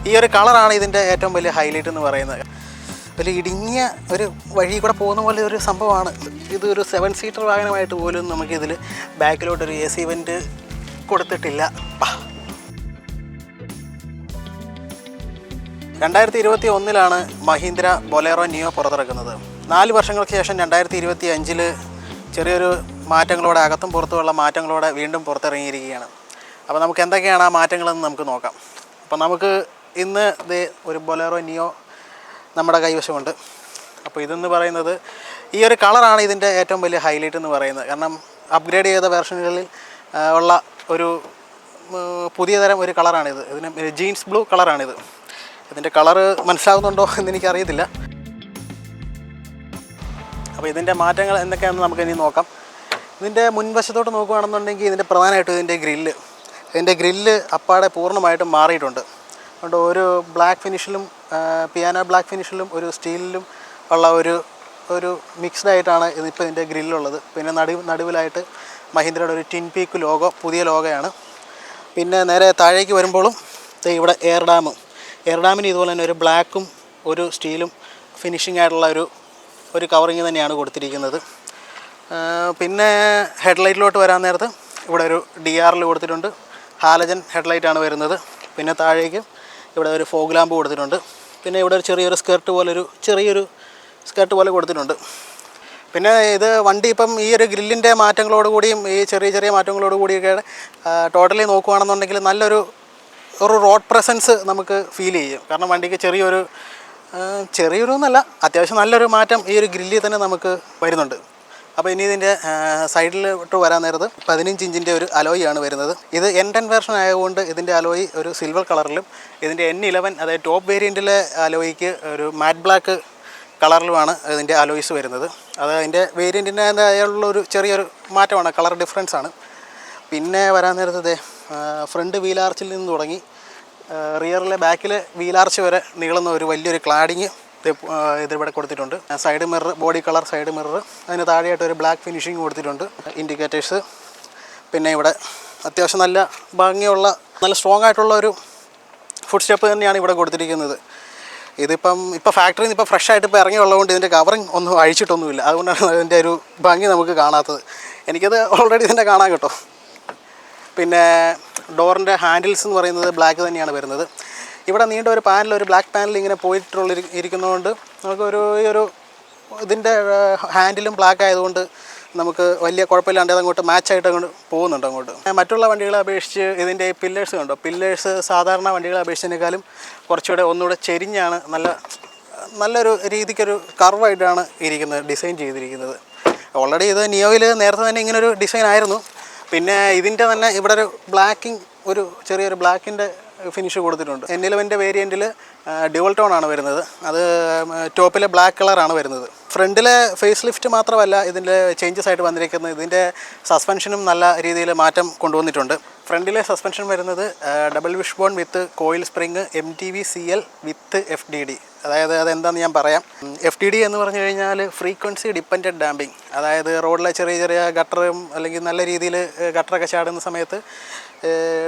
ഈ ഒരു കളറാണ് ഇതിൻ്റെ ഏറ്റവും വലിയ ഹൈലൈറ്റ് എന്ന് പറയുന്നത്. ഒരു ഇടുങ്ങിയ ഒരു വഴി കൂടെ പോകുന്ന പോലെ ഒരു സംഭവമാണ്. ഇതൊരു 7 സീറ്റർ വാഹനമായിട്ട് പോലും നമുക്കിതിൽ ബാക്കിലോട്ടൊരു AC വെൻറ്റ് കൊടുത്തിട്ടില്ല. 2021 മഹീന്ദ്ര ബൊലേറോ നിയോ പുറത്തിറക്കുന്നത്. 4 വർഷങ്ങൾക്ക് ശേഷം 2025 ചെറിയൊരു മാറ്റങ്ങളോടെ, അകത്തും പുറത്തുമുള്ള മാറ്റങ്ങളോടെ വീണ്ടും പുറത്തിറങ്ങിയിരിക്കുകയാണ്. അപ്പോൾ നമുക്ക് എന്തൊക്കെയാണ് ആ മാറ്റങ്ങളെന്ന് നമുക്ക് നോക്കാം. അപ്പോൾ നമുക്ക് ഇന്ന് ഒരു ബൊലേറോ നിയോ നമ്മുടെ കൈവശമുണ്ട്. അപ്പോൾ ഇതെന്ന് പറയുന്നത് ഈ ഒരു കളറാണ് ഇതിൻ്റെ ഏറ്റവും വലിയ ഹൈലൈറ്റ് എന്ന് പറയുന്നത്. കാരണം അപ്ഗ്രേഡ് ചെയ്ത വെർഷനുകളിൽ ഉള്ള ഒരു പുതിയ തരം ഒരു കളറാണിത്. ഇതിന് ജീൻസ് ബ്ലൂ കളറാണിത്. ഇതിൻ്റെ കളറ് മനസ്സിലാകുന്നുണ്ടോ എന്നെനിക്കറിയത്തില്ല. അപ്പോൾ ഇതിൻ്റെ മാറ്റങ്ങൾ എന്തൊക്കെയാണെന്ന് നമുക്കിനി നോക്കാം. ഇതിൻ്റെ മുൻവശത്തോട്ട് നോക്കുകയാണെന്നുണ്ടെങ്കിൽ ഇതിൻ്റെ പ്രധാനമായിട്ടും ഇതിൻ്റെ ഗ്രില്ല് അപ്പാടെ പൂർണ്ണമായിട്ടും മാറിയിട്ടുണ്ട്. അതുകൊണ്ട് ഒരു ബ്ലാക്ക് ഫിനിഷിലും പിയാനോ ബ്ലാക്ക് ഫിനിഷിലും ഒരു സ്റ്റീലിലും ഉള്ള ഒരു മിക്സ്ഡ് ആയിട്ടാണ് ഇതിപ്പോൾ ഇതിൻ്റെ ഗ്രില്ലുള്ളത്. പിന്നെ നടുവിലായിട്ട് മഹീന്ദ്രയുടെ ഒരു ടിൻ പീക്ക് ലോഗോ, പുതിയ ലോഗോയാണ്. പിന്നെ നേരെ താഴേക്ക് വരുമ്പോഴും ഇവിടെ എയർ ഡാമിന് ഇതുപോലെ തന്നെ ഒരു ബ്ലാക്കും ഒരു സ്റ്റീലും ഫിനിഷിംഗ് ആയിട്ടുള്ള ഒരു കവറിങ് തന്നെയാണ് കൊടുത്തിരിക്കുന്നത്. പിന്നെ ഹെഡ്ലൈറ്റിലോട്ട് വരാൻ നേരത്ത് ഇവിടെ ഒരു DRL കൊടുത്തിട്ടുണ്ട്. ഹാലജൻ ഹെഡ്ലൈറ്റാണ് വരുന്നത്. പിന്നെ താഴേക്ക് ഇവിടെ ഒരു ഫോഗ് ലാമ്പ് കൊടുത്തിട്ടുണ്ട്. പിന്നെ ഇവിടെ ഒരു ചെറിയൊരു സ്കേർട്ട് പോലെ കൊടുത്തിട്ടുണ്ട്. പിന്നെ ഇത് വണ്ടി ഇപ്പം ഈ ഒരു ഗ്രില്ലിൻ്റെ മാറ്റങ്ങളോടുകൂടിയും ഈ ചെറിയ മാറ്റങ്ങളോടുകൂടിയൊക്കെ ടോട്ടലി നോക്കുകയാണെന്നുണ്ടെങ്കിൽ നല്ലൊരു റോഡ് പ്രസൻസ് നമുക്ക് ഫീൽ ചെയ്യും. കാരണം വണ്ടിക്ക് ചെറിയൊരു എന്നല്ല, അത്യാവശ്യം നല്ലൊരു മാറ്റം ഈ ഒരു ഗ്രില്ലിൽ തന്നെ നമുക്ക് വരുന്നുണ്ട്. അപ്പോൾ ഇനി ഇതിൻ്റെ സൈഡിലോട്ട് വരാൻ നേരത്ത് 15 ഇഞ്ചിൻ്റെ ഒരു അലോയിയാണ് വരുന്നത്. ഇത് N10 വേർഷൻ ആയതുകൊണ്ട് ഇതിൻ്റെ അലോയി ഒരു സിൽവർ കളറിലും, ഇതിൻ്റെ N11 അതായത് ടോപ്പ് വേരിയൻറ്റിലെ അലോയിക്ക് ഒരു മാറ്റ് ബ്ലാക്ക് കളറിലുമാണ് ഇതിൻ്റെ അലോയ്സ് വരുന്നത്. അത് അതിൻ്റെ വേരിയൻറ്റിൻ്റെതായുള്ളൊരു ചെറിയൊരു മാറ്റമാണ്, കളർ ഡിഫറൻസ് ആണ്. പിന്നെ വരാൻ നേരത്തെ ഫ്രണ്ട് വീലാർച്ചിൽ നിന്ന് തുടങ്ങി റിയറിലെ ബാക്കിലെ വീലാർച്ച് വരെ നീളുന്ന ഒരു വലിയൊരു ക്ലാഡിങ് ഇതിവിടെ കൊടുത്തിട്ടുണ്ട്. Side mirror, body colour side mirror, അതിന് താഴെയായിട്ട് ഒരു ബ്ലാക്ക് ഫിനിഷിങ് കൊടുത്തിട്ടുണ്ട്. ഇൻഡിക്കേറ്റേഴ്സ്. പിന്നെ ഇവിടെ അത്യാവശ്യം നല്ല ഭംഗിയുള്ള നല്ല സ്ട്രോങ് ആയിട്ടുള്ള ഒരു ഫുഡ് സ്റ്റെപ്പ് തന്നെയാണ് ഇവിടെ കൊടുത്തിരിക്കുന്നത്. ഇപ്പോൾ ഫാക്ടറിയിൽ നിന്ന് ഫ്രഷ് ആയിട്ട് ഇറങ്ങിയുള്ളതുകൊണ്ട് ഇതിൻ്റെ കവറിങ് ഒന്നും അഴിച്ചിട്ടൊന്നുമില്ല. അതുകൊണ്ടാണ് അതിൻ്റെ ഒരു ഭംഗി നമുക്ക് കാണാത്തത്. എനിക്കത് ഓൾറെഡി ഇതിൻ്റെ കാണാൻ കേട്ടോ. പിന്നെ ഡോറിൻ്റെ ഹാൻഡിൽസ് എന്ന് പറയുന്നത് ബ്ലാക്ക് തന്നെയാണ് വരുന്നത്. ഇവിടെ നീണ്ട ഒരു ഒരു ബ്ലാക്ക് പാനൽ ഇങ്ങനെ ഇരിക്കുന്നതുകൊണ്ട് നമുക്ക് ഇതിൻ്റെ ഹാൻഡിലും ബ്ലാക്ക് ആയതുകൊണ്ട് നമുക്ക് വലിയ കുഴപ്പമില്ലാണ്ട് അതങ്ങോട്ട് മാച്ചായിട്ട് അങ്ങോട്ട് പോകുന്നുണ്ട് അങ്ങോട്ട്. മറ്റുള്ള വണ്ടികളെ അപേക്ഷിച്ച് ഇതിൻ്റെ പില്ലേഴ്സ് കണ്ടോ, പില്ലേഴ്സ് സാധാരണ വണ്ടികളെ അപേക്ഷിച്ചതിനേക്കാളും കുറച്ചുകൂടെ ഒന്നുകൂടെ ചെരിഞ്ഞാണ്, നല്ലൊരു രീതിക്കൊരു കർവായിട്ടാണ് ഡിസൈൻ ചെയ്തിരിക്കുന്നത്. ഓൾറെഡി ഇത് നിയോയിൽ നേരത്തെ തന്നെ ഇങ്ങനൊരു ഡിസൈൻ ആയിരുന്നു. പിന്നെ ഇതിൻ്റെ തന്നെ ഇവിടെ ഒരു ചെറിയൊരു ബ്ലാക്കിൻ്റെ ഫിനിഷ് കൊടുത്തിട്ടുണ്ട്. N11 വേരിയൻറ്റിൽ ഡ്യുവൽ ടോൺ ആണ് വരുന്നത്. അത് ടോപ്പിലെ ബ്ലാക്ക് കളറാണ് വരുന്നത്. ഫ്രണ്ടിലെ ഫേസ് ലിഫ്റ്റ് മാത്രമല്ല ഇതിൻ്റെ ചേഞ്ചസ് ആയിട്ട് വന്നിരിക്കുന്നത്. ഇതിൻ്റെ സസ്പെൻഷനും നല്ല രീതിയിൽ മാറ്റം കൊണ്ടുവന്നിട്ടുണ്ട്. ഫ്രണ്ടിലെ സസ്പെൻഷൻ വരുന്നത് ഡബിൾ വിഷ് ബോൺ വിത്ത് കോയിൽ സ്പ്രിങ് MTV CL വിത്ത് FDD. അതായത് അതെന്താണെന്ന് ഞാൻ പറയാം. FDD എന്ന് പറഞ്ഞു കഴിഞ്ഞാൽ ഫ്രീക്വൻസി ഡിപ്പെൻഡൻറ്റ് ഡാമ്പിങ്. അതായത് റോഡിലെ ചെറിയ ഗട്ടറും അല്ലെങ്കിൽ നല്ല രീതിയിൽ ഗട്ടറൊക്കെ ചാടുന്ന സമയത്ത്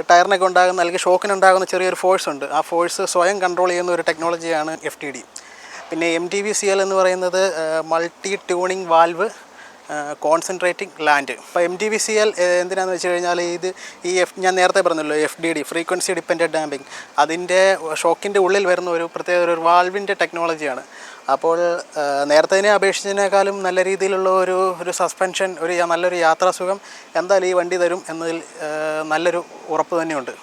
ടയറിനൊക്കെ ഉണ്ടാകുന്ന അല്ലെങ്കിൽ ഷോക്കിനുണ്ടാകുന്ന ചെറിയൊരു ഫോഴ്സ് ഉണ്ട്. ആ ഫോഴ്സ് സ്വയം കൺട്രോൾ ചെയ്യുന്ന ഒരു ടെക്നോളജിയാണ് FDD. പിന്നെ MTV CL എന്ന് പറയുന്നത് multi tuning valve concentrating land. അപ്പോൾ MTV CL എന്തിനാണെന്ന് വെച്ച് കഴിഞ്ഞാൽ ഞാൻ നേരത്തെ പറഞ്ഞല്ലോ FDD ഫ്രീക്വൻസി ഡിപ്പെൻഡൻറ്റ് ഡാമ്പിങ്, അതിൻ്റെ ഷോക്കിൻ്റെ ഉള്ളിൽ വരുന്ന ഒരു പ്രത്യേക ഒരു വാൽവിൻ്റെ ടെക്നോളജിയാണ്. അപ്പോൾ നേരത്തേനെ അപേക്ഷിച്ചതിനേക്കാളും നല്ല രീതിയിലുള്ള ഒരു സസ്പെൻഷൻ, നല്ലൊരു യാത്രാസുഖം എന്തായാലും ഈ വണ്ടി തരും എന്നതിൽ നല്ലൊരു ഉറപ്പ് തന്നെയുണ്ട്.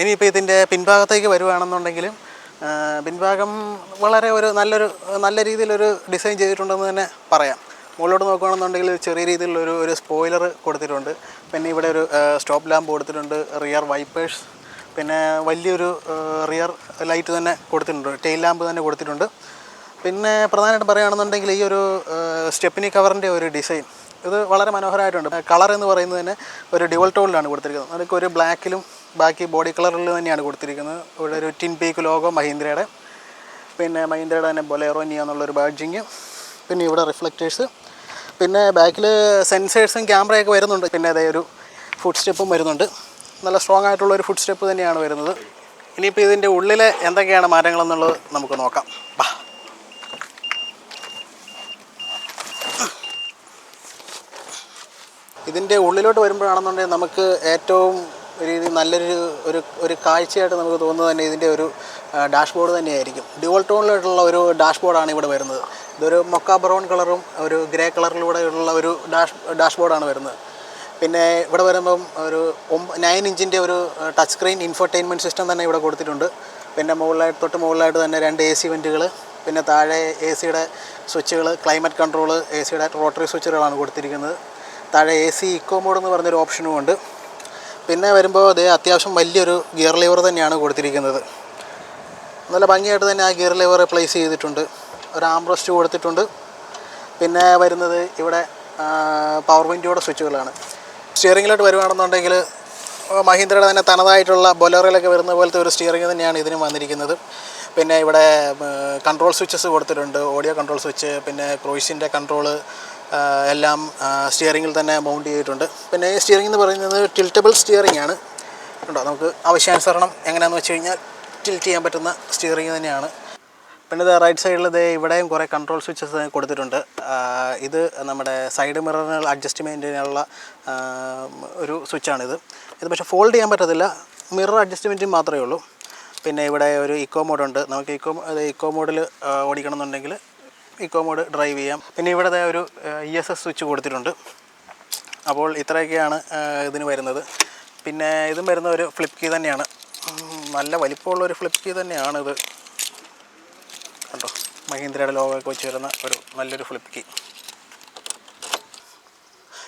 ഇനിയിപ്പോൾ ഇതിൻ്റെ പിൻഭാഗത്തേക്ക് വരുവാണെന്നുണ്ടെങ്കിലും പിൻഭാഗം വളരെ നല്ല രീതിയിലൊരു ഡിസൈൻ ചെയ്തിട്ടുണ്ടെന്ന് തന്നെ പറയാം. മുകളിലോട്ട് നോക്കുകയാണെന്നുണ്ടെങ്കിൽ ചെറിയ രീതിയിലുള്ളൊരു സ്പോയിലർ കൊടുത്തിട്ടുണ്ട്. പിന്നെ ഇവിടെ ഒരു സ്റ്റോപ്പ് ലാമ്പ് കൊടുത്തിട്ടുണ്ട്, റിയർ വൈപ്പേഴ്സ്, പിന്നെ വലിയൊരു റിയർ ലൈറ്റ് തന്നെ കൊടുത്തിട്ടുണ്ട്, ടെയിൽ ലാമ്പ് തന്നെ കൊടുത്തിട്ടുണ്ട്. പിന്നെ പ്രധാനമായിട്ട് പറയുകയാണെന്നുണ്ടെങ്കിൽ ഈ ഒരു സ്റ്റെപ്പിനി കവറിൻ്റെ ഒരു ഡിസൈൻ ഇത് വളരെ മനോഹരമായിട്ടുണ്ട്. കളർ എന്ന് പറയുന്നത് തന്നെ ഒരു ഡ്യുവൽ ടോണിലാണ് കൊടുത്തിരിക്കുന്നത്. അതൊക്കെ ഒരു ബ്ലാക്കിലും ബാക്കി ബോഡി കളറിൽ തന്നെയാണ് കൊടുത്തിരിക്കുന്നത്. ഇവിടെ ഒരു ടിൻ പീക്ക് ലോഗോ മഹീന്ദ്രയുടെ, പിന്നെ മഹീന്ദ്രയുടെ തന്നെ ബൊലേറോ നിയോ എന്നുള്ളൊരു ബാഡ്ജിങ്, പിന്നെ ഇവിടെ റിഫ്ലക്റ്റേഴ്സ്, പിന്നെ ബാക്കിൽ സെൻസേഴ്സും ക്യാമറയൊക്കെ വരുന്നുണ്ട്. പിന്നെ അതേ ഒരു ഫുഡ് സ്റ്റെപ്പും വരുന്നുണ്ട്. നല്ല സ്ട്രോങ് ആയിട്ടുള്ളൊരു ഫുഡ് സ്റ്റെപ്പ് തന്നെയാണ് വരുന്നത്. ഇനിയിപ്പോൾ ഇതിൻ്റെ ഉള്ളിൽ എന്തൊക്കെയാണ് മാറ്റങ്ങളെന്നുള്ളത് നമുക്ക് നോക്കാം. ഇതിൻ്റെ ഉള്ളിലോട്ട് വരുമ്പോഴാണെന്നുണ്ടെങ്കിൽ നമുക്ക് ഏറ്റവും നല്ലൊരു കാഴ്ചയായിട്ട് നമുക്ക് തോന്നുന്നത് തന്നെ ഇതിൻ്റെ ഒരു ഡാഷ്ബോർഡ് തന്നെയായിരിക്കും. ഡ്യുവൽ ടോണിലായിട്ടുള്ള ഒരു ഡാഷ്ബോർഡാണ് ഇവിടെ വരുന്നത്. ഇതൊരു മൊക്ക ബ്രൗൺ കളറും ഒരു ഗ്രേ കളറിലൂടെയുള്ള ഒരു ഡാഷ്ബോർഡാണ് വരുന്നത്. പിന്നെ ഇവിടെ വരുമ്പം ഒരു 9 ഇഞ്ചിൻ്റെ ഒരു ടച്ച് സ്ക്രീൻ ഇൻഫർടൈൻമെൻറ്റ് സിസ്റ്റം തന്നെ ഇവിടെ കൊടുത്തിട്ടുണ്ട്. പിന്നെ തൊട്ട് മുകളിലായിട്ട് തന്നെ 2 AC വെൻറ്റുകൾ, പിന്നെ താഴെ AC യുടെ സ്വിച്ചുകൾ, ക്ലൈമറ്റ് കൺട്രോൾ, AC യുടെ റോട്ടറി സ്വിച്ചുകളാണ് കൊടുത്തിരിക്കുന്നത്. താഴെ AC ഇക്കോ മോഡ് എന്ന് പറഞ്ഞൊരു ഓപ്ഷനും ഉണ്ട്. പിന്നെ വരുമ്പോൾ അത്യാവശ്യം വലിയൊരു ഗിയർ ലിവർ തന്നെയാണ് കൊടുത്തിരിക്കുന്നത്. നല്ല ഭംഗിയായിട്ട് തന്നെ ആ ഗിയർ ലിവർ പ്ലേസ് ചെയ്തിട്ടുണ്ട്. ഒരു ആംറസ്റ്റ് കൊടുത്തിട്ടുണ്ട്. പിന്നെ വരുന്നത് ഇവിടെ പവർ വിൻഡോയുടെ സ്വിച്ചുകളാണ്. സ്റ്റിയറിങ്ങിലോട്ട് വരുവാണെന്നുണ്ടെങ്കിൽ മഹീന്ദ്രയുടെ തന്നെ തനതായിട്ടുള്ള ബൊലേറോയിലൊക്കെ വരുന്ന പോലത്തെ ഒരു സ്റ്റിയറിംഗ് തന്നെയാണ് ഇതിന് വന്നിരിക്കുന്നത്. പിന്നെ ഇവിടെ കൺട്രോൾ സ്വിച്ചസ് കൊടുത്തിട്ടുണ്ട്, ഓഡിയോ കൺട്രോൾ സ്വിച്ച്, പിന്നെ ക്രൂയിസിൻ്റെ കൺട്രോള് എല്ലാം സ്റ്റിയറിങ്ങിൽ തന്നെ മൗണ്ട് ചെയ്തിട്ടുണ്ട്. പിന്നെ ഈ സ്റ്റിയറിംഗ് എന്ന് പറയുന്നത് ടിൽറ്റബിൾ സ്റ്റിയറിംഗ് ആണ്. ഉണ്ടോ, നമുക്ക് ആവശ്യാനുസരണം എങ്ങനെയാണെന്ന് വെച്ച് കഴിഞ്ഞാൽ ടിൽറ്റ് ചെയ്യാൻ പറ്റുന്ന സ്റ്റിയറിംഗ് തന്നെയാണ്. പിന്നെ ഇത് റൈറ്റ് സൈഡിൽ ഇവിടെയും കുറേ കൺട്രോൾ സ്വിച്ചസ് കൊടുത്തിട്ടുണ്ട്. ഇത് നമ്മുടെ സൈഡ് മിററിന് അഡ്ജസ്റ്റ്മെൻറ്റിനുള്ള ഒരു സ്വിച്ചാണിത്. ഇത് പക്ഷേ ഫോൾഡ് ചെയ്യാൻ പറ്റത്തില്ല, മിറർ അഡ്ജസ്റ്റ്മെൻറ്റ് മാത്രമേ ഉള്ളൂ. പിന്നെ ഇവിടെ ഒരു ഇക്കോ മോഡുണ്ട്. നമുക്ക് ഇക്കോ മോഡിൽ ഓടിക്കണമെന്നുണ്ടെങ്കിൽ ഇക്കോ മോഡ് ഡ്രൈവ് ചെയ്യാം. പിന്നെ ഇവിടെ ഒരു ESS സ്വിച്ച് കൊടുത്തിട്ടുണ്ട്. അപ്പോൾ ഇത്രയൊക്കെയാണ് ഇതിന് വരുന്നത്. പിന്നെ ഇതും വരുന്ന ഒരു ഫ്ലിപ്പ് കീ തന്നെയാണ്. നല്ല വലിപ്പമുള്ളൊരു ഫ്ലിപ്പ് കീ തന്നെയാണിത്. കണ്ടോ, മഹീന്ദ്രയുടെ ലോഗോയൊക്കെ വെച്ച് വരുന്ന ഒരു നല്ലൊരു ഫ്ലിപ്പ് കീ.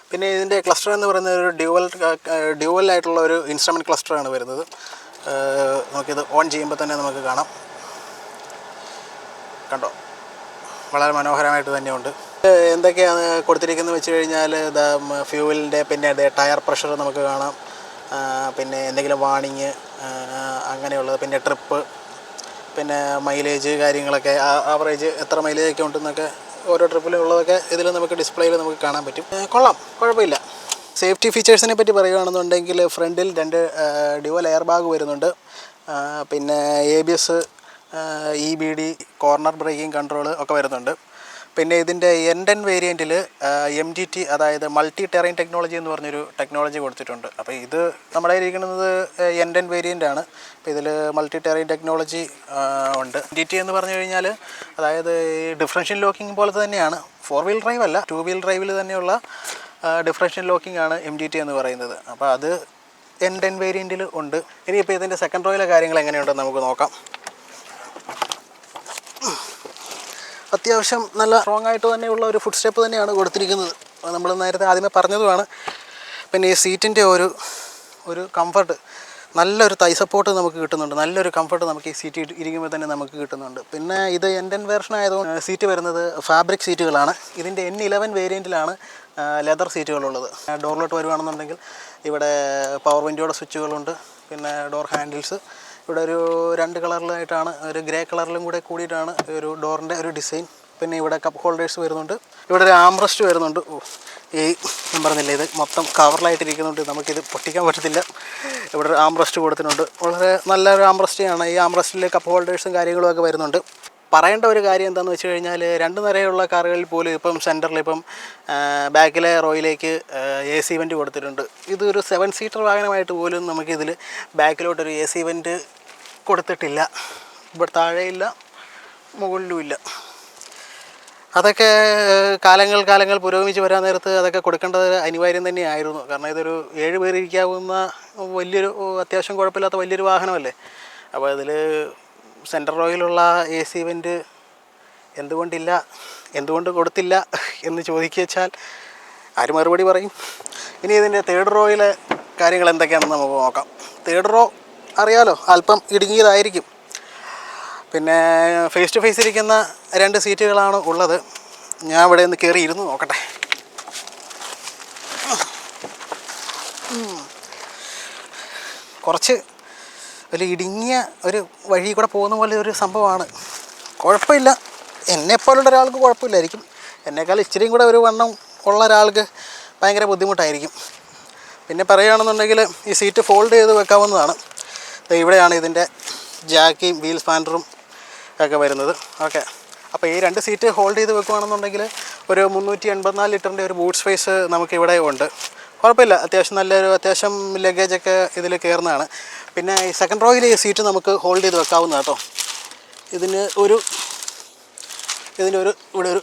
പിന്നെ ഇതിൻ്റെ ക്ലസ്റ്റർ എന്ന് പറയുന്നത് ഒരു ഡ്യുവലായിട്ടുള്ള ഒരു ഇൻസ്ട്രുമെൻറ്റ് ക്ലസ്റ്ററാണ് വരുന്നത്. നമുക്കിത് ഓൺ ചെയ്യുമ്പോൾ തന്നെ നമുക്ക് കാണാം. കണ്ടോ, വളരെ മനോഹരമായിട്ട് തന്നെയുണ്ട്. എന്തൊക്കെയാണ് കൊടുത്തിരിക്കുന്നത് വെച്ച് കഴിഞ്ഞാൽ ഫ്യൂവലിൻ്റെ, പിന്നെ ടയർ പ്രഷർ നമുക്ക് കാണാം, പിന്നെ എന്തെങ്കിലും വാണിങ് അങ്ങനെയുള്ളത്, പിന്നെ ട്രിപ്പ്, പിന്നെ മൈലേജ് കാര്യങ്ങളൊക്കെ, ആവറേജ് എത്ര മൈലേജൊക്കെ ഉണ്ടെന്നൊക്കെ ഓരോ ട്രിപ്പിലുള്ളതൊക്കെ ഇതിൽ നമുക്ക് ഡിസ്പ്ലേയിൽ നമുക്ക് കാണാൻ പറ്റും. കൊള്ളാം, കുഴപ്പമില്ല. സേഫ്റ്റി ഫീച്ചേഴ്സിനെ പറ്റി പറയുകയാണെന്നുണ്ടെങ്കിൽ ഫ്രണ്ടിൽ 2 ഡ്യുവൽ എയർ ബാഗ് വരുന്നുണ്ട്. പിന്നെ ABS, EBD, corner braking control ഒക്കെ വരുന്നുണ്ട്. പിന്നെ ഇതിൻ്റെ N10 വേരിയൻറ്റിൽ MGT, അതായത് മൾട്ടി ടെറൈൻ ടെക്നോളജി എന്ന് പറഞ്ഞൊരു ടെക്നോളജി കൊടുത്തിട്ടുണ്ട്. അപ്പോൾ ഇത് നമ്മുടെ ഇരിക്കുന്നത് N10 വേരിയൻ്റ് ആണ്. അപ്പോൾ ഇതിൽ മൾട്ടി ടെറൈൻ ടെക്നോളജി ഉണ്ട്. MGT എന്ന് പറഞ്ഞു കഴിഞ്ഞാൽ അതായത് ഈ ഡിഫറൻഷ്യൽ ലോക്കിംഗ് പോലത്തെ തന്നെയാണ്. 4 വീൽ ഡ്രൈവ് അല്ല, 2 വീൽ ഡ്രൈവിൽ തന്നെയുള്ള ഡിഫറൻഷ്യൽ ലോക്കിംഗ് ആണ് MGT എന്ന് പറയുന്നത്. അപ്പോൾ അത് N10 വേരിയൻറ്റിൽ ഉണ്ട്. ഇനിയിപ്പോൾ ഇതിൻ്റെ സെക്കൻഡ് റോയിലെ കാര്യങ്ങൾ എങ്ങനെയുണ്ടെന്ന് നമുക്ക് നോക്കാം. അത്യാവശ്യം നല്ല സ്ട്രോങ് ആയിട്ട് തന്നെയുള്ള ഒരു ഫുഡ് സ്റ്റെപ്പ് തന്നെയാണ് കൊടുത്തിരിക്കുന്നത്. നമ്മൾ നേരത്തെ ആദ്യമേ പറഞ്ഞതുമാണ്. പിന്നെ ഈ സീറ്റിൻ്റെ ഒരു കംഫർട്ട്, നല്ലൊരു തൈ സപ്പോർട്ട് നമുക്ക് കിട്ടുന്നുണ്ട്. നല്ലൊരു കംഫർട്ട് നമുക്ക് ഈ സീറ്റ് ഇരിക്കുമ്പോൾ തന്നെ നമുക്ക് കിട്ടുന്നുണ്ട്. പിന്നെ ഇത് N10 വേർഷൻ ആയതുകൊണ്ട് സീറ്റ് വരുന്നത് ഫാബ്രിക് സീറ്റുകളാണ്. ഇതിൻ്റെ N11 വേരിയൻറ്റിലാണ് ലെതർ സീറ്റുകളുള്ളത്. ഡോറിലോട്ട് വരുവാണെന്നുണ്ടെങ്കിൽ ഇവിടെ പവർ വിൻഡോയുടെ സ്വിച്ചുകളുണ്ട്. പിന്നെ ഡോർ ഹാൻഡിൽസ് ഇവിടെ ഒരു 2 കളറിലായിട്ടാണ്, ഒരു ഗ്രേ കളറിലും കൂടെ കൂടിയിട്ടാണ് ഒരു ഡോറിൻ്റെ ഒരു ഡിസൈൻ. പിന്നെ ഇവിടെ കപ്പ് ഹോൾഡേഴ്സ് വരുന്നുണ്ട്. ഇവിടെ ഒരു ആംറസ്റ്റ് വരുന്നുണ്ട്. ഈ ഞാൻ പറഞ്ഞില്ലേ, ഇത് മൊത്തം കവറിലായിട്ടിരിക്കുന്നുണ്ട്, നമുക്കിത് പൊട്ടിക്കാൻ പറ്റത്തില്ല. ഇവിടെ ഒരു ആംറസ്റ്റ് കൊടുത്തിട്ടുണ്ട്. വളരെ നല്ലൊരു ആംറസ്റ്റാണ്. ഈ ആംറസ്റ്റിൽ കപ്പ് ഹോൾഡേഴ്സും കാര്യങ്ങളുമൊക്കെ വരുന്നുണ്ട്. പറയേണ്ട ഒരു കാര്യം എന്താണെന്ന് വെച്ച് കഴിഞ്ഞാൽ 2 നിരയുള്ള കാറുകളിൽ പോലും ഇപ്പം സെൻറ്ററിൽ ബാക്കിലെ റോയിലേക്ക് AC വെൻറ്റ് കൊടുത്തിട്ടുണ്ട്. ഇതൊരു 7 സീറ്റർ വാഹനമായിട്ട് പോലും നമുക്കിതിൽ ബാക്കിലോട്ടൊരു AC വെൻറ്റ് കൊടുത്തിട്ടില്ല. ഇവിടെ താഴെയില്ല, മുകളിലുമില്ല. അതൊക്കെ കാലങ്ങൾ പുരോഗമിച്ച് വരാൻ നേരത്ത് അതൊക്കെ കൊടുക്കേണ്ടത് അനിവാര്യം തന്നെയായിരുന്നു. കാരണം ഇതൊരു 7 പേർ ഇരിക്കാവുന്ന വലിയൊരു, അത്യാവശ്യം കുഴപ്പമില്ലാത്ത വലിയൊരു വാഹനമല്ലേ. അപ്പോൾ അതിൽ സെൻട്രൽ റോയിലുള്ള AC വെൻറ്റ് എന്തുകൊണ്ട് കൊടുത്തില്ല എന്ന് ചോദിച്ചാൽ ആര് മറുപടി പറയും? ഇനി ഇതിൻ്റെ തേർഡ് റോയിലെ കാര്യങ്ങൾ എന്തൊക്കെയാണെന്ന് നമുക്ക് നോക്കാം. തേർഡ് റോ അറിയാലോ, അല്പം ഇടുങ്ങിയതായിരിക്കും. പിന്നെ ഫേസ് ടു ഫേസ് ഇരിക്കുന്ന 2 സീറ്റുകളാണ് ഉള്ളത്. ഞാൻ ഇവിടെ നിന്ന് കയറി ഇരുന്ന് നോക്കട്ടെ. കുറച്ച് ഒരു ഇടുങ്ങിയ ഒരു വഴി കൂടെ പോകുന്ന പോലെ ഒരു സംഭവമാണ്. കുഴപ്പമില്ല, എന്നെപ്പോലുള്ള ഒരാൾക്ക് കുഴപ്പമില്ലായിരിക്കും. എന്നേക്കാൾ ഇച്ചിരിയും കൂടെ ഒരു വണ്ണം ഉള്ള ഒരാൾക്ക് ഭയങ്കര ബുദ്ധിമുട്ടായിരിക്കും. പിന്നെ പറയുകയാണെന്നുണ്ടെങ്കിൽ ഈ സീറ്റ് ഫോൾഡ് ചെയ്ത് വെക്കാവുന്നതാണ്. ഇവിടെയാണ് ഇതിൻ്റെ ജാക്കിയും വീൽ സ്പാൻഡറും ഒക്കെ വരുന്നത്. ഓക്കെ, അപ്പോൾ ഈ 2 സീറ്റ് ഹോൾഡ് ചെയ്ത് വെക്കുകയാണെന്നുണ്ടെങ്കിൽ ഒരു 384 ലിറ്ററിൻ്റെ ഒരു ബൂട്ട് സ്പേസ് നമുക്കിവിടെ ഉണ്ട്. കുഴപ്പമില്ല, അത്യാവശ്യം ലഗേജൊക്കെ ഇതിൽ കയറുന്നതാണ്. പിന്നെ ഈ സെക്കൻഡ് റോയിൽ ഈ സീറ്റ് നമുക്ക് ഹോൾഡ് ചെയ്ത് വെക്കാവുന്ന കേട്ടോ. ഇതിന് ഇവിടെ ഒരു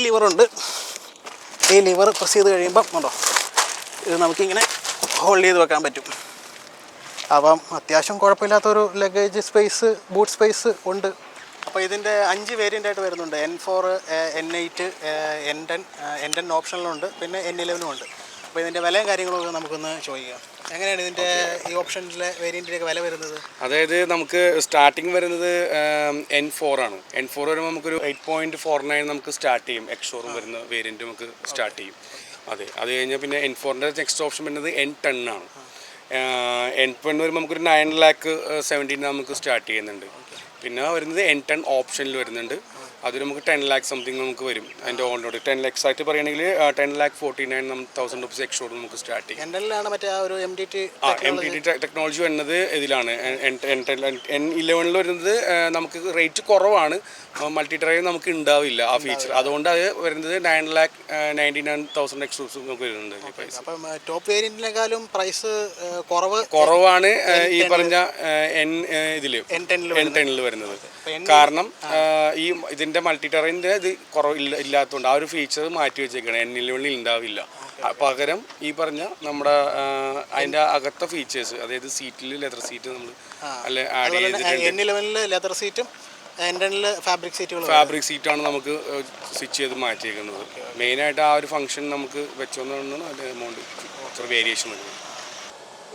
ലിവറുണ്ട്. ഈ ലിവർ പ്രസ് ചെയ്ത് കഴിയുമ്പം ഉണ്ടോ, ഇത് നമുക്കിങ്ങനെ ഹോൾഡ് ചെയ്ത് വെക്കാൻ പറ്റും. അപ്പം അത്യാവശ്യം കുഴപ്പമില്ലാത്തൊരു ലഗേജ് സ്പേസ്, ബൂട്ട് സ്പേസ് ഉണ്ട്. അപ്പോൾ ഇതിൻ്റെ 5 വേരിയൻ്റായിട്ട് വരുന്നുണ്ട്. N4, N8, N10, N10 ഓപ്ഷനിലുണ്ട്, പിന്നെ N11 ഉണ്ട്. അപ്പോൾ ഇതിൻ്റെ വിലയും കാര്യങ്ങളൊക്കെ നമുക്കൊന്ന് ചോദിക്കാം. എങ്ങനെയാണ് ഇതിൻ്റെ ഈ ഓപ്ഷനിലെ വേരിയൻറ്റിലേക്ക് വില വരുന്നത്? അതായത് നമുക്ക് സ്റ്റാർട്ടിങ് വരുന്നത് N4 ആണ്. N4 വരുമ്പോൾ നമുക്കൊരു 8.49 നമുക്ക് സ്റ്റാർട്ട് ചെയ്യും. എക്സ്ഷോറും വരുന്ന വേരിയൻറ്റ് നമുക്ക് സ്റ്റാർട്ട് ചെയ്യും. അതെ, അത് കഴിഞ്ഞാൽ പിന്നെ N4ൻ്റെ നെക്സ്റ്റ് ഓപ്ഷൻ വരുന്നത് N10 ആണ്. N10 വരുമ്പോൾ നമുക്കൊരു 9,70,000 നമുക്ക് സ്റ്റാർട്ട് ചെയ്യുന്നുണ്ട്. പിന്നെ വരുന്നത് N10 ഓപ്ഷനിൽ വരുന്നുണ്ട്. അതിൽ നമുക്ക് 10 lakh സംതിങ് നമുക്ക് വരും. അതിൻ്റെ ഓൺ റോഡ് 10 lakhs ആയിട്ട് പറയുകയാണെങ്കിൽ 10,49,000 റുപ്പീസ് എക്സ്ഷോർ നമുക്ക് സ്റ്റാർട്ട് ചെയ്യും. N10 മറ്റേ ഒരു MDT ടെക്നോളജി വരുന്നത് ഇതിലാണ്. N11 വരുന്നത് നമുക്ക് റേറ്റ് കുറവാണ്, മൾട്ടി ഡ്രൈവ് നമുക്ക് ഉണ്ടാവില്ല ആ ഫീച്ചർ. അതുകൊണ്ട് അത് വരുന്നത് 9,99,000 എക്സ്ഷോർസ് നമുക്ക് വരുന്നുണ്ട്. അപ്പം ടോപ്പ് വേരിയൻറ്റിനേക്കാളും പ്രൈസ് കുറവാണ് ഈ പറഞ്ഞ N10 വരുന്നത്. കാരണം ഈ ഇതിൻ്റെ മൾട്ടി ടെറൈൻ്റെ ഇത് ഇല്ലാത്തതുകൊണ്ട് ആ ഒരു ഫീച്ചർ മാറ്റി വെച്ചേക്കാണ്. N11 ഉണ്ടാവില്ല. പകരം ഈ പറഞ്ഞ നമ്മുടെ അതിൻ്റെ അകത്തെ ഫീച്ചേഴ്സ്, അതായത് സീറ്റിൽ ലെതർ സീറ്റ് നമ്മൾ അല്ലെ ആഡ് ചെയ്തിട്ടുണ്ട്. N11 ലെതർ സീറ്റും N10 ഫാബ്രിക് സീറ്റാണ് നമുക്ക് സ്വിച്ച് ചെയ്ത് മാറ്റിയേക്കുന്നത്. മെയിനായിട്ട് ആ ഒരു ഫംഗ്ഷൻ നമുക്ക് വെച്ചോണ്ടാണ് അതിൻ്റെ എമൗണ്ട് ഇത്ര വേരിയേഷൻ വരുന്നത്.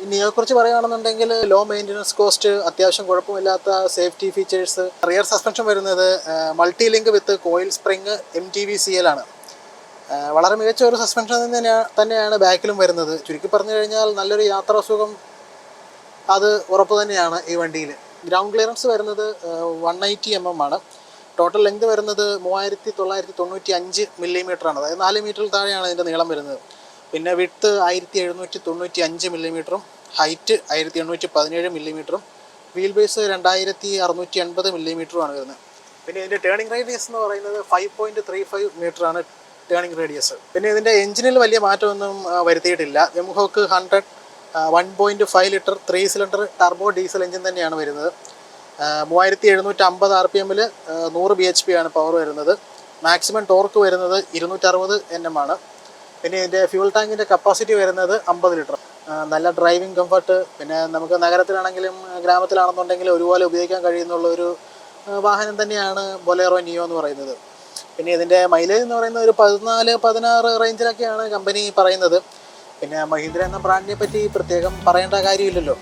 ഇതിനെക്കുറിച്ച് പറയുകയാണെന്നുണ്ടെങ്കിൽ ലോ മെയിൻ്റനൻസ് കോസ്റ്റ്, അത്യാവശ്യം കുഴപ്പമില്ലാത്ത സേഫ്റ്റി ഫീച്ചേഴ്സ്. റിയർ സസ്പെൻഷൻ വരുന്നത് മൾട്ടി ലിങ്ക് വിത്ത് കോയിൽ സ്പ്രിങ് MTVCL ആണ്. വളരെ മികച്ച ഒരു സസ്പെൻഷൻ തന്നെയാണ് ബാക്കിലും വരുന്നത്. ചുരുക്കി പറഞ്ഞു കഴിഞ്ഞാൽ നല്ലൊരു യാത്രാസുഖം അത് ഉറപ്പ് തന്നെയാണ് ഈ വണ്ടിയിൽ. ഗ്രൗണ്ട് ക്ലിയറൻസ് വരുന്നത് 180 mm ആണ്. ടോട്ടൽ ലെങ്ത് വരുന്നത് 3,995 മില്ലിമീറ്ററാണ്. അതായത് 4 മീറ്ററിൽ താഴെയാണ് ഇതിൻ്റെ നീളം വരുന്നത്. പിന്നെ വിഡ്ത്ത് 1,795 മില്ലിമീറ്ററും ഹൈറ്റ് 1,817 മില്ലിമീറ്ററും വീൽ ബേസ് 2,680 മില്ലിമീറ്ററുമാണ് വരുന്നത്. പിന്നെ ഇതിൻ്റെ ടേണിംഗ് റേഡിയസ് എന്ന് പറയുന്നത് 5.35 മീറ്ററാണ് ടേണിംഗ് റേഡിയസ്. പിന്നെ ഇതിൻ്റെ എഞ്ചിനിൽ വലിയ മാറ്റമൊന്നും വരുത്തിയിട്ടില്ല. MHawk 100 1.5 litre 3 cylinder turbo diesel engine തന്നെയാണ് വരുന്നത്. 3,750 RPM 100 bhp ആണ് പവർ വരുന്നത്. മാക്സിമം ടോർക്ക് വരുന്നത് 260 Nm ആണ്. പിന്നെ ഇതിൻ്റെ ഫ്യൂൾ ടാങ്കിൻ്റെ കപ്പാസിറ്റി വരുന്നത് 50 ലിറ്റർ. നല്ല ഡ്രൈവിംഗ് കംഫർട്ട്, പിന്നെ നമുക്ക് നഗരത്തിലാണെങ്കിലും ഗ്രാമത്തിലാണെന്നുണ്ടെങ്കിലും ഒരുപോലെ ഉപയോഗിക്കാൻ കഴിയുന്നുള്ളൊരു വാഹനം തന്നെയാണ് ബൊലേറോ നിയോ എന്ന് പറയുന്നത്. പിന്നെ ഇതിൻ്റെ മൈലേജ് എന്ന് പറയുന്നത് ഒരു 14-16 റേഞ്ചിലൊക്കെയാണ് കമ്പനി പറയുന്നത്. പിന്നെ മഹീന്ദ്ര എന്ന ബ്രാൻഡിനെ പറ്റി പ്രത്യേകം പറയേണ്ട കാര്യമില്ലല്ലോ.